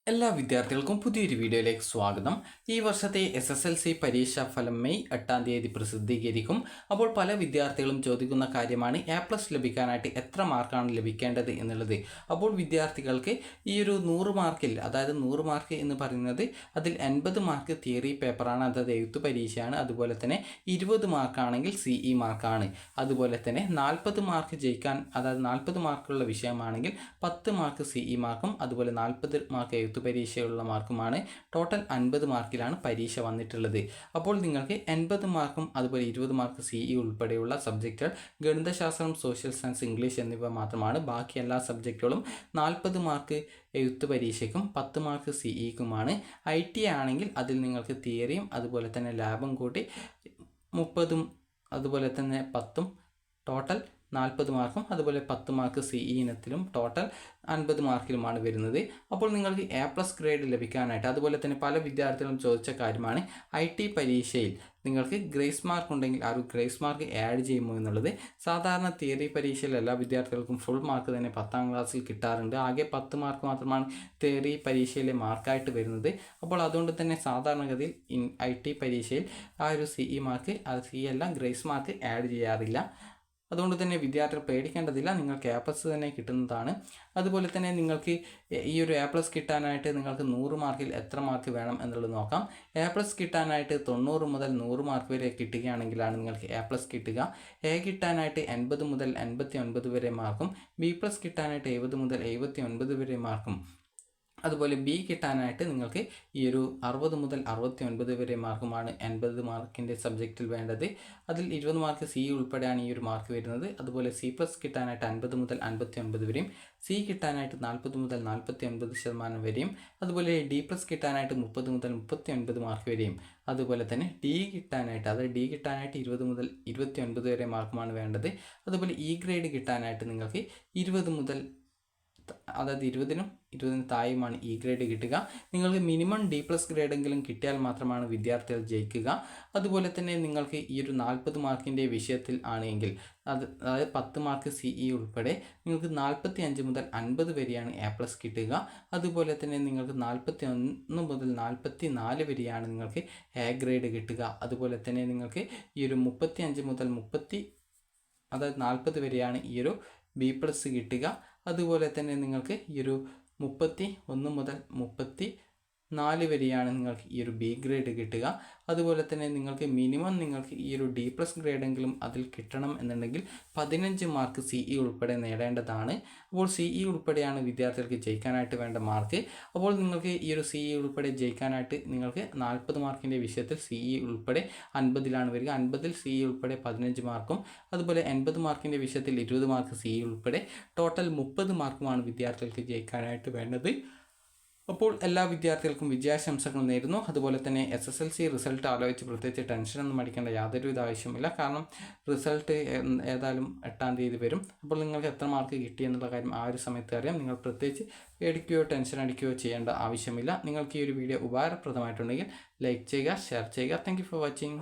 എല്ലാ വിദ്യാർത്ഥികൾക്കും പുതിയൊരു വീഡിയോയിലേക്ക് സ്വാഗതം. ഈ വർഷത്തെ SSLC പരീക്ഷാ ഫലം മെയ് 8-ാം തീയതി പ്രസിദ്ധീകരിക്കും. അപ്പോൾ പല വിദ്യാർത്ഥികളും ചോദിക്കുന്ന കാര്യമാണ് A+ ലഭിക്കാനായിട്ട് എത്ര മാർക്കാണ് ലഭിക്കേണ്ടത് എന്നുള്ളത്. അപ്പോൾ വിദ്യാർത്ഥികൾക്ക് ഈ ഒരു 100 മാർക്കിൽ, അതായത് 100 മാർക്ക് എന്ന് പറയുന്നത് അതിൽ 80 മാർക്ക് തിയറി പേപ്പറാണ്, അതായത് എഴുത്തു പരീക്ഷയാണ്. അതുപോലെ തന്നെ 20 മാർക്കാണെങ്കിൽ CE മാർക്കാണ്. അതുപോലെ തന്നെ 40 മാർക്ക് ജയിക്കാൻ, അതായത് 40 മാർക്കുള്ള വിഷയമാണെങ്കിൽ 10 മാർക്ക് CE മാർക്കും അതുപോലെ 40 മാർക്ക് എഴുത്തു പരീക്ഷയുള്ള മാർക്കുമാണ്. ടോട്ടൽ 50 മാർക്കിലാണ് പരീക്ഷ വന്നിട്ടുള്ളത്. അപ്പോൾ നിങ്ങൾക്ക് 80 മാർക്കും അതുപോലെ 20 മാർക്ക് CE ഉൾപ്പെടെയുള്ള സബ്ജക്റ്റുകൾ ഗണിതശാസ്ത്രം, സോഷ്യൽ സയൻസ്, ഇംഗ്ലീഷ് എന്നിവ മാത്രമാണ്. ബാക്കി എല്ലാ സബ്ജക്റ്റുകളും 40 മാർക്ക് എഴുത്തു പരീക്ഷയ്ക്കും 10 മാർക്ക് CEക്കുമാണ്. IT ആണെങ്കിൽ അതിൽ നിങ്ങൾക്ക് തിയറിയും അതുപോലെ തന്നെ ലാബും കൂട്ടി 30ഉം അതുപോലെ തന്നെ 10ഉം ടോട്ടൽ 40 മാർക്കും അതുപോലെ 10 മാർക്ക് CE ഇനത്തിലും ടോട്ടൽ 50 മാർക്കിലുമാണ് വരുന്നത്. അപ്പോൾ നിങ്ങൾക്ക് A+ ഗ്രേഡ് ലഭിക്കാനായിട്ട്, അതുപോലെ തന്നെ പല വിദ്യാർത്ഥികളും ചോദിച്ച കാര്യമാണ് IT പരീക്ഷയിൽ നിങ്ങൾക്ക് ഗ്രേസ് മാർക്ക് ഉണ്ടെങ്കിൽ ആ ഒരു ഗ്രേസ് മാർക്ക് ആഡ് ചെയ്യുമോ എന്നുള്ളത്. സാധാരണ തിയറി പരീക്ഷയിൽ എല്ലാ വിദ്യാർത്ഥികൾക്കും ഫുൾ മാർക്ക് തന്നെ 10ാം ക്ലാസ്സിൽ കിട്ടാറുണ്ട്. ആകെ 10 മാർക്ക് മാത്രമാണ് തിയറി പരീക്ഷയിലെ മാർക്കായിട്ട് വരുന്നത്. അപ്പോൾ അതുകൊണ്ട് തന്നെ സാധാരണഗതിയിൽ IT പരീക്ഷയിൽ ആ ഒരു CE മാർക്ക്, അത് CE അല്ല ഗ്രേസ് മാർക്ക് ആഡ് ചെയ്യാറില്ല. അതുകൊണ്ട് തന്നെ വിദ്യാർത്ഥികൾ പേടിക്കേണ്ടതില്ല, നിങ്ങൾക്ക് A+ തന്നെ കിട്ടുന്നതാണ്. അതുപോലെ തന്നെ നിങ്ങൾക്ക് ഈ ഒരു A+ കിട്ടാനായിട്ട് നിങ്ങൾക്ക് 100 മാർക്കിൽ എത്ര മാർക്ക് വേണം എന്നുള്ളത് നോക്കാം. A+ കിട്ടാനായിട്ട് 90 മുതൽ 100 മാർക്ക് വരെ കിട്ടുകയാണെങ്കിലാണ് നിങ്ങൾക്ക് A+ കിട്ടുക. A കിട്ടാനായിട്ട് 80 മുതൽ 89 വരെ മാർക്കും, B+ കിട്ടാനായിട്ട് 70 മുതൽ 79 വരെ മാർക്കും, അതുപോലെ B കിട്ടാനായിട്ട് നിങ്ങൾക്ക് ഈ ഒരു 60 മുതൽ 69 വരെ മാർക്കുമാണ് 80 മാർക്കിൻ്റെ സബ്ജക്റ്റിൽ വേണ്ടത്. അതിൽ 20 മാർക്ക് CE ഉൾപ്പെടെയാണ് ഈ ഒരു മാർക്ക് വരുന്നത്. അതുപോലെ C+ കിട്ടാനായിട്ട് 50 മുതൽ 59 വരെയും, C കിട്ടാനായിട്ട് 40 മുതൽ 49% വരെയും, അതുപോലെ D+ കിട്ടാനായിട്ട് 30 മുതൽ 39 മാർക്ക് വരെയും, അതുപോലെ തന്നെ D കിട്ടാനായിട്ട്, അതായത് D കിട്ടാനായിട്ട് 20 മുതൽ 29 വരെ മാർക്കുമാണ് വേണ്ടത്. അതുപോലെ E ഗ്രേഡ് കിട്ടാനായിട്ട് നിങ്ങൾക്ക് 20 മുതൽ, അതായത് 20നും താഴെയുമാണ് E ഗ്രേഡ് കിട്ടുക. നിങ്ങൾക്ക് മിനിമം D+ ഗ്രേഡെങ്കിലും കിട്ടിയാൽ മാത്രമാണ് വിദ്യാർത്ഥികൾ ജയിക്കുക. അതുപോലെ തന്നെ നിങ്ങൾക്ക് ഈ ഒരു 40 മാർക്കിൻ്റെ വിഷയത്തിൽ ആണെങ്കിൽ, അതായത് 10 മാർക്ക് CE ഉൾപ്പെടെ നിങ്ങൾക്ക് 45 മുതൽ 50 വരെയാണ് A+ കിട്ടുക. അതുപോലെ തന്നെ നിങ്ങൾക്ക് 41 മുതൽ 44 വരെയാണ് നിങ്ങൾക്ക് A ഗ്രേഡ് കിട്ടുക. അതുപോലെ തന്നെ നിങ്ങൾക്ക് ഈ ഒരു 35 മുതൽ 40 വരെയാണ് ഈ ഒരു B+ കിട്ടുക. അതുപോലെ തന്നെ നിങ്ങൾക്ക് ഈ ഒരു 31 മുതൽ 34 വരെയാണ് നിങ്ങൾക്ക് ഈ ഒരു B ഗ്രേഡ് കിട്ടുക. അതുപോലെ തന്നെ നിങ്ങൾക്ക് മിനിമം നിങ്ങൾക്ക് ഈ ഒരു D+ ഗ്രേഡെങ്കിലും അതിൽ കിട്ടണം എന്നുണ്ടെങ്കിൽ 15 മാർക്ക് CE ഉൾപ്പെടെ നേടേണ്ടതാണ്. അപ്പോൾ CE ഉൾപ്പെടെയാണ് വിദ്യാർത്ഥികൾക്ക് ജയിക്കാനായിട്ട് വേണ്ട മാർക്ക്. അപ്പോൾ നിങ്ങൾക്ക് ഈ ഒരു CE ഉൾപ്പെടെ ജയിക്കാനായിട്ട് നിങ്ങൾക്ക് 40 മാർക്കിൻ്റെ വിഷയത്തിൽ CE ഉൾപ്പെടെ 50ലാണ് വരിക. 50ൽ CE ഉൾപ്പെടെ 15 മാർക്കും, അതുപോലെ 80 മാർക്കിൻ്റെ വിഷയത്തിൽ 20 മാർക്ക് CE ഉൾപ്പെടെ ടോട്ടൽ 30 മാർക്കുമാണ് വിദ്യാർത്ഥികൾക്ക് ജയിക്കാനായിട്ട് വേണ്ടത്. അപ്പോൾ എല്ലാ വിദ്യാർത്ഥികൾക്കും വിജയാശംസകൾ നേരുന്നു. അതുപോലെ തന്നെ SSLC റിസൾട്ട് ആലോചിച്ച് പ്രത്യേകിച്ച് ടെൻഷനൊന്നും അടിക്കേണ്ട യാതൊരുവിധ ആവശ്യമില്ല. കാരണം റിസൾട്ട് ഏതായാലും 8-ാം തീയതി വരും. അപ്പോൾ നിങ്ങൾക്ക് എത്ര മാർക്ക് കിട്ടി എന്നുള്ള കാര്യം ആ ഒരു സമയത്ത് അറിയാം. നിങ്ങൾ പ്രത്യേകിച്ച് പേടിക്കുകയോ ടെൻഷൻ അടിക്കുകയോ ചെയ്യേണ്ട ആവശ്യമില്ല. നിങ്ങൾക്ക് ഈ ഒരു വീഡിയോ ഉപകാരപ്രദമായിട്ടുണ്ടെങ്കിൽ ലൈക്ക് ചെയ്യുക, ഷെയർ ചെയ്യുക. Thank you for watching.